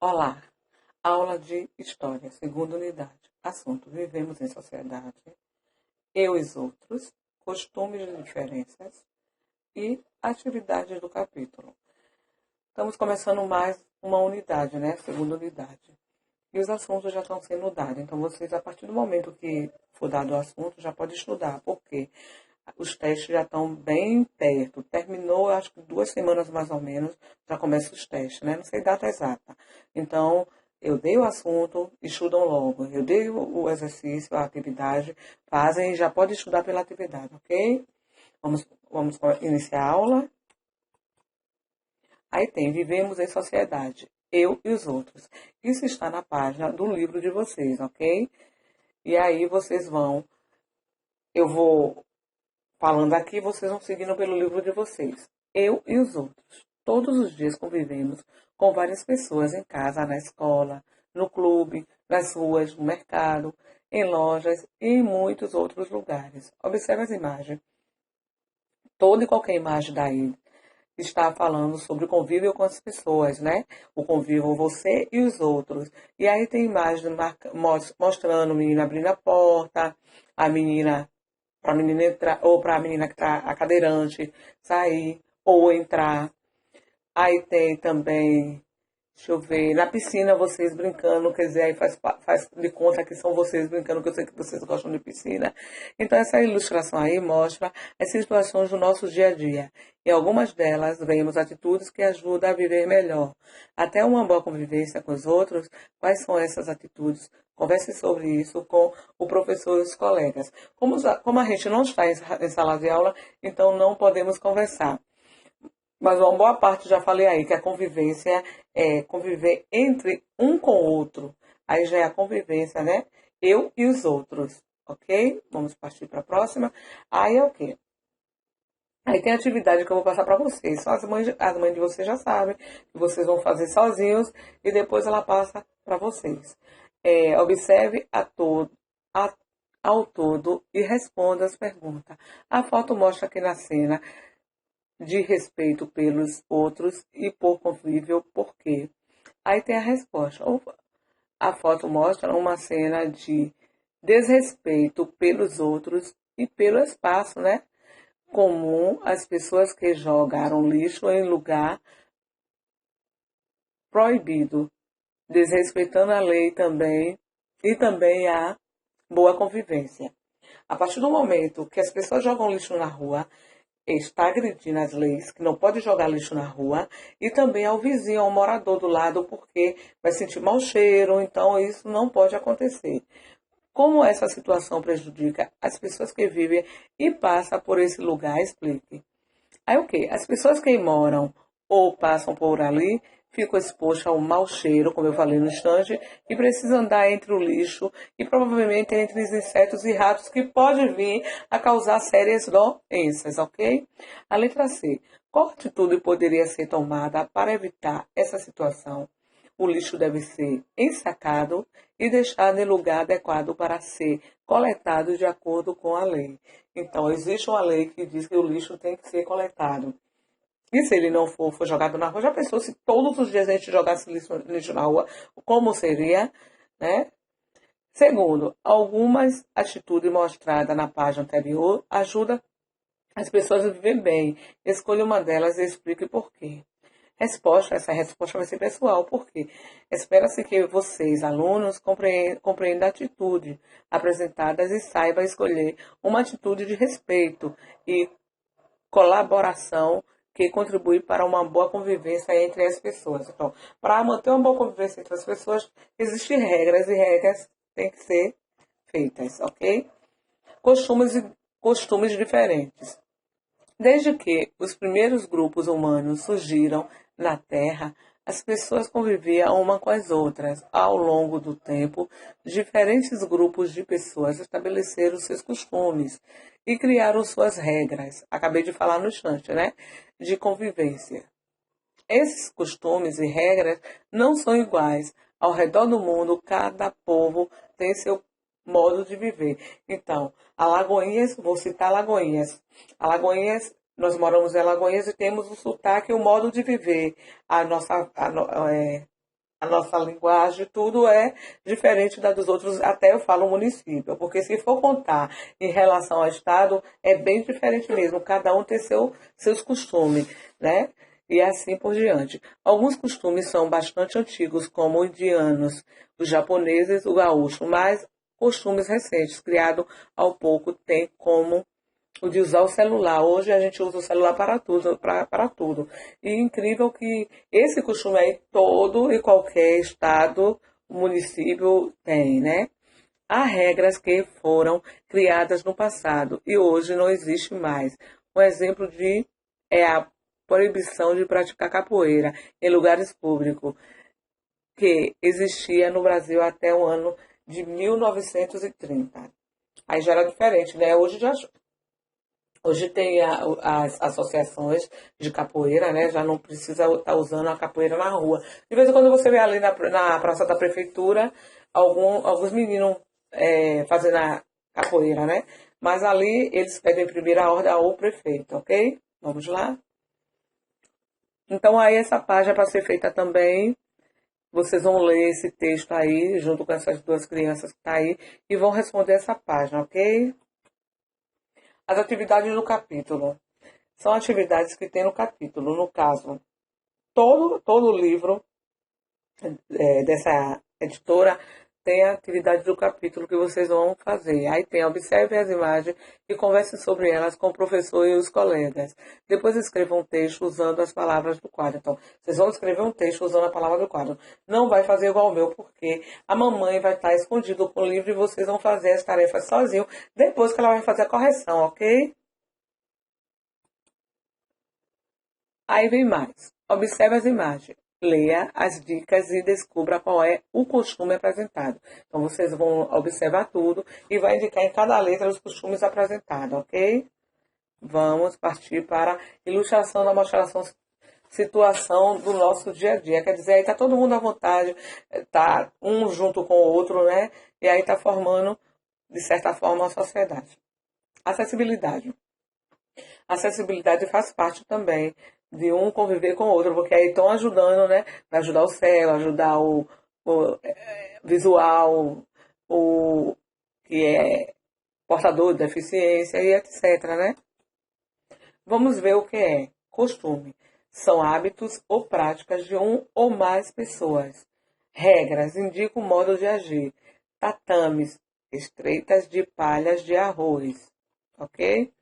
Olá, aula de História, segunda unidade. Assunto: vivemos em sociedade, eu e os outros, costumes e diferenças e atividades do capítulo. Estamos começando mais uma unidade, né? Segunda unidade. E os assuntos já estão sendo dados. Então, vocês, a partir do momento que for dado o assunto, já podem estudar. Porque os testes já estão bem perto. Terminou, acho que 2 semanas mais ou menos, já começam os testes, né? Não sei data exata. Então, eu dei o assunto, estudam logo. Eu dei o exercício, a atividade, fazem e já pode estudar pela atividade, ok? Vamos iniciar a aula. Aí tem, vivemos em sociedade, eu e os outros. Isso está na página do livro de vocês, ok? E aí eu vou falando aqui, vocês vão seguindo pelo livro de vocês. Eu e os outros. Todos os dias convivemos com várias pessoas em casa, na escola, no clube, nas ruas, no mercado, em lojas e em muitos outros lugares. Observe as imagens. Toda e qualquer imagem daí está falando sobre o convívio com as pessoas, né? O convívio você e os outros. E aí tem imagem mostrando o menino abrindo a porta, a menina para a menina entrar, ou para a menina que está a cadeirante sair ou entrar. Aí tem também, deixa eu ver, na piscina vocês brincando, quer dizer, aí faz de conta que são vocês brincando, que eu sei que vocês gostam de piscina. Então essa ilustração aí mostra as situações do nosso dia a dia. Em algumas delas vemos atitudes que ajudam a viver melhor. Até uma boa convivência com os outros, quais são essas atitudes? Converse sobre isso com o professor e os colegas. Como a gente não está em sala de aula, então não podemos conversar. Mas uma boa parte já falei aí, que a convivência é conviver entre um com o outro. Aí já é a convivência, né? Eu e os outros, ok? Vamos partir para a próxima. Aí é o quê? Aí tem atividade que eu vou passar para vocês. Só as mães de vocês já sabem que vocês vão fazer sozinhos e depois ela passa para vocês. Observe ao todo e responda as perguntas. A foto mostra aqui na cena de respeito pelos outros e por convívio por quê. Aí tem a resposta. A foto mostra uma cena de desrespeito pelos outros e pelo espaço, né? Comum as pessoas que jogaram lixo em lugar proibido, desrespeitando a lei também e também a boa convivência. A partir do momento que as pessoas jogam lixo na rua, está agredindo as leis, que não pode jogar lixo na rua, e também ao vizinho, ao morador do lado, porque vai sentir mau cheiro, então isso não pode acontecer. Como essa situação prejudica as pessoas que vivem e passam por esse lugar? Explique. Aí o quê? As pessoas que moram ou passam por ali ficam expostas ao mau cheiro, como eu falei no instante, e precisam andar entre o lixo e provavelmente entre os insetos e ratos que podem vir a causar sérias doenças, ok? A letra C. Qual atitude poderia ser tomada para evitar essa situação? O lixo deve ser ensacado e deixado em lugar adequado para ser coletado de acordo com a lei. Então, existe uma lei que diz que o lixo tem que ser coletado. E se ele não for jogado na rua, já pensou se todos os dias a gente jogasse lixo na rua, como seria, né? Segundo, algumas atitudes mostradas na página anterior ajudam as pessoas a viver bem. Escolha uma delas e explique por quê. Essa resposta vai ser pessoal, porque espera-se que vocês, alunos, compreendam a atitude apresentadas e saibam escolher uma atitude de respeito e colaboração que contribui para uma boa convivência entre as pessoas. Então, para manter uma boa convivência entre as pessoas, existem regras e regras têm que ser feitas, ok? Costumes diferentes. Desde que os primeiros grupos humanos surgiram na Terra, as pessoas conviviam uma com as outras. Ao longo do tempo, diferentes grupos de pessoas estabeleceram seus costumes e criaram suas regras. Acabei de falar no instante, né? De convivência. Esses costumes e regras não são iguais. Ao redor do mundo, cada povo tem seu modo de viver. Então, Alagoinhas, vou citar Alagoinhas. Alagoinhas, nós moramos em Alagoinhas e temos o sotaque e o modo de viver. A nossa nossa linguagem, tudo é diferente da dos outros, até eu falo município, porque se for contar em relação ao estado, é bem diferente mesmo, cada um tem seus costumes, né? E assim por diante. Alguns costumes são bastante antigos, como os indianos, os japoneses, o gaúcho, mas costumes recentes, criados ao pouco tempo, como o de usar o celular. Hoje a gente usa o celular para tudo, para tudo. E incrível que esse costume aí todo e qualquer estado, município tem, né? Há regras que foram criadas no passado e hoje não existe mais. Um exemplo é a proibição de praticar capoeira em lugares públicos, que existia no Brasil até o ano de 1930. Aí já era diferente, né? Hoje tem as associações de capoeira, né? Já não precisa estar usando a capoeira na rua. De vez em quando você vê ali na praça da prefeitura alguns meninos fazendo a capoeira, né? Mas ali eles pedem primeira ordem ao prefeito, ok? Vamos lá? Então aí essa página é para ser feita também. Vocês vão ler esse texto aí, junto com essas duas crianças que estão aí, e vão responder essa página, ok? As atividades do capítulo. São atividades que tem no capítulo. No caso, todo livro dessa editora tem a atividade do capítulo que vocês vão fazer. Aí tem, observe as imagens e converse sobre elas com o professor e os colegas. Depois escreva um texto usando as palavras do quadro. Então, vocês vão escrever um texto usando a palavra do quadro. Não vai fazer igual o meu, porque a mamãe vai estar escondida com o livro e vocês vão fazer as tarefas sozinhos, depois que ela vai fazer a correção, ok? Aí vem mais. Observe as imagens. Leia as dicas e descubra qual é o costume apresentado. Então, vocês vão observar tudo e vai indicar em cada letra os costumes apresentados, ok? Vamos partir para a ilustração da mostração situação do nosso dia a dia. Quer dizer, aí está todo mundo à vontade, está um junto com o outro, né? E aí está formando, de certa forma, a sociedade. Acessibilidade. Acessibilidade faz parte também de um conviver com o outro, porque aí estão ajudando, né? Vai ajudar o cego, ajudar o visual, o que é portador de deficiência e etc, né? Vamos ver o que é costume. São hábitos ou práticas de um ou mais pessoas. Regras indicam o modo de agir. Tatames, estreitas de palhas de arroz. Ok?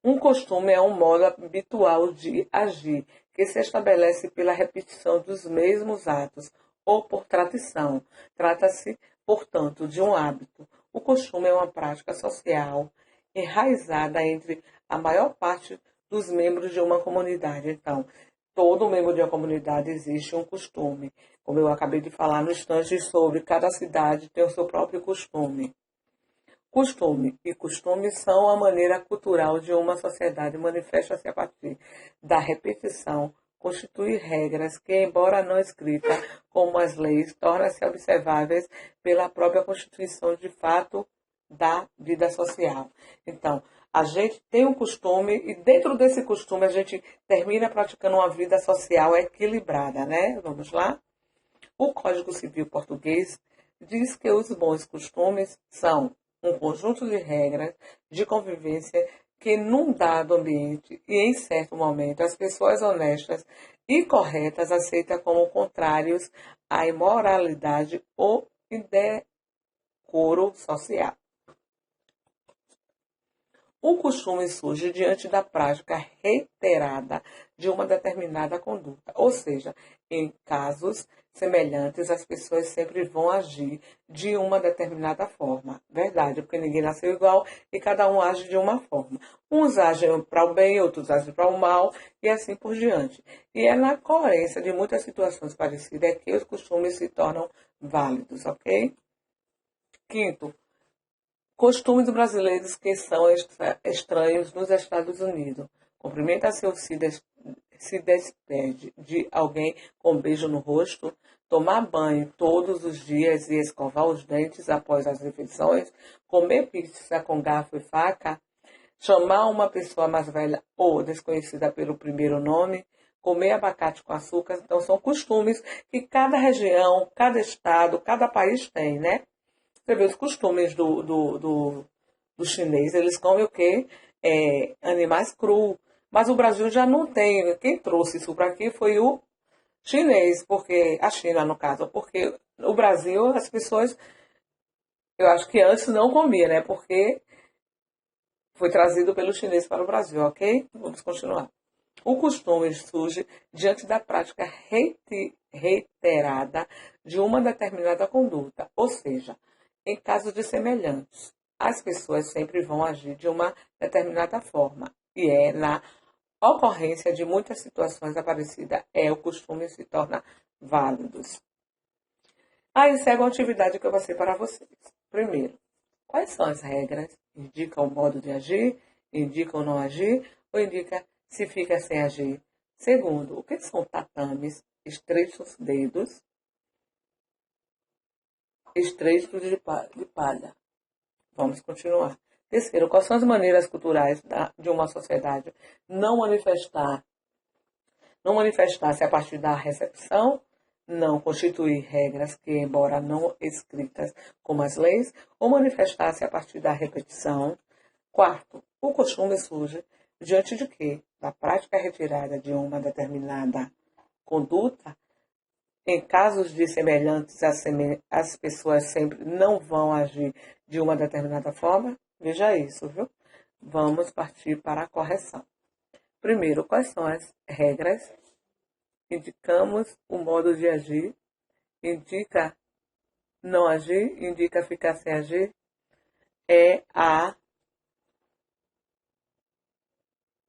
Um costume é um modo habitual de agir, que se estabelece pela repetição dos mesmos atos ou por tradição. Trata-se, portanto, de um hábito. O costume é uma prática social enraizada entre a maior parte dos membros de uma comunidade. Então, todo membro de uma comunidade existe um costume. Como eu acabei de falar no instante sobre cada cidade tem o seu próprio costume. Costume e costume são a maneira cultural de uma sociedade, manifesta-se a partir da repetição, constitui regras que, embora não escritas como as leis, tornam-se observáveis pela própria constituição de fato da vida social. Então, a gente tem um costume e dentro desse costume a gente termina praticando uma vida social equilibrada, né? Vamos lá? O Código Civil Português diz que os bons costumes são um conjunto de regras de convivência que, num dado ambiente e em certo momento, as pessoas honestas e corretas aceitam como contrários à imoralidade ou indecoro social. O costume surge diante da prática reiterada de uma determinada conduta, ou seja, em casos semelhantes, as pessoas sempre vão agir de uma determinada forma. Verdade, porque ninguém nasceu igual e cada um age de uma forma. Uns agem para o bem, outros agem para o mal e assim por diante. E é na coerência de muitas situações parecidas que os costumes se tornam válidos, ok? Quinto, costumes brasileiros que são estranhos nos Estados Unidos. Cumprimenta seu se despede de alguém com um beijo no rosto, tomar banho todos os dias e escovar os dentes após as refeições, comer pizza com garfo e faca, chamar uma pessoa mais velha ou desconhecida pelo primeiro nome, comer abacate com açúcar. Então, são costumes que cada região, cada estado, cada país tem, né? Você vê os costumes do chinês, eles comem o quê? Animais crus. Mas o Brasil já não tem. Quem trouxe isso para aqui foi o chinês, porque a China, no caso, porque o Brasil, as pessoas, eu acho que antes não comia, né? Porque foi trazido pelo chinês para o Brasil, ok? Vamos continuar. O costume surge diante da prática reiterada de uma determinada conduta, ou seja, em casos de semelhantes, as pessoas sempre vão agir de uma determinada forma, e na ocorrência de muitas situações aparecidas, o costume se torna válidos. Aí segue uma atividade que eu passei para vocês. Primeiro, quais são as regras? Indica o modo de agir? Indica ou não agir? Ou indica se fica sem agir? Segundo, o que são tatames? Estrechos dedos. Estrechos de palha. Vamos continuar. Terceiro, quais são as maneiras culturais de uma sociedade não manifestar-se a partir da recepção, não constituir regras que, embora não escritas como as leis, ou manifestar-se a partir da repetição. Quarto, o costume surge diante de quê? Da prática retirada de uma determinada conduta. Em casos de semelhantes, as pessoas sempre não vão agir de uma determinada forma. Veja isso, viu? Vamos partir para a correção. Primeiro, quais são as regras? Indicamos o modo de agir. Indica não agir, indica ficar sem agir.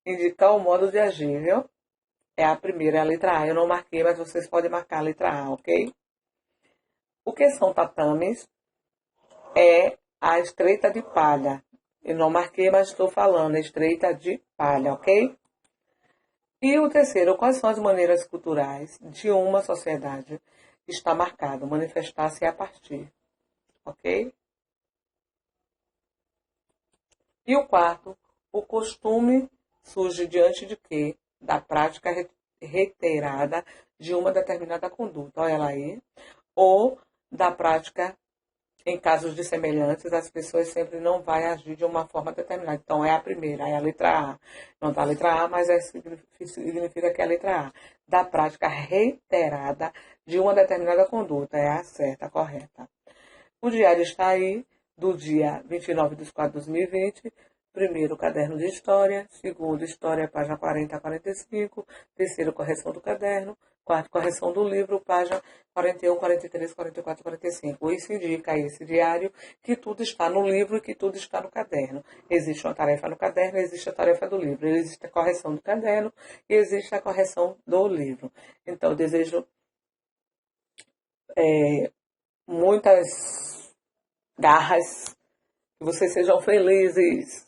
Indicar o modo de agir, viu? É a primeira, é a letra A. Eu não marquei, mas vocês podem marcar a letra A, ok? O que são tatames? É a estreita de palha. Eu não marquei, mas estou falando, estreita de palha, ok? E o terceiro, quais são as maneiras culturais de uma sociedade que está marcado, manifestar-se a partir, ok? E o quarto, o costume surge diante de quê? Da prática reiterada de uma determinada conduta, olha lá aí, ou da prática. Em casos de semelhantes, as pessoas sempre não vão agir de uma forma determinada. Então, é a primeira, é a letra A. Não está a letra A, mas significa que é a letra A. Da prática reiterada de uma determinada conduta. É a certa, a correta. O diário está aí, do dia 29/4/2020. Primeiro, caderno de história. Segundo, história, página 40 a 45. Terceiro, correção do caderno. Quarto, correção do livro, página 41, 43, 44, 45. Isso indica esse diário que tudo está no livro e que tudo está no caderno. Existe uma tarefa no caderno, existe a tarefa do livro. Existe a correção do caderno e existe a correção do livro. Então, eu desejo muitas garras, que vocês sejam felizes.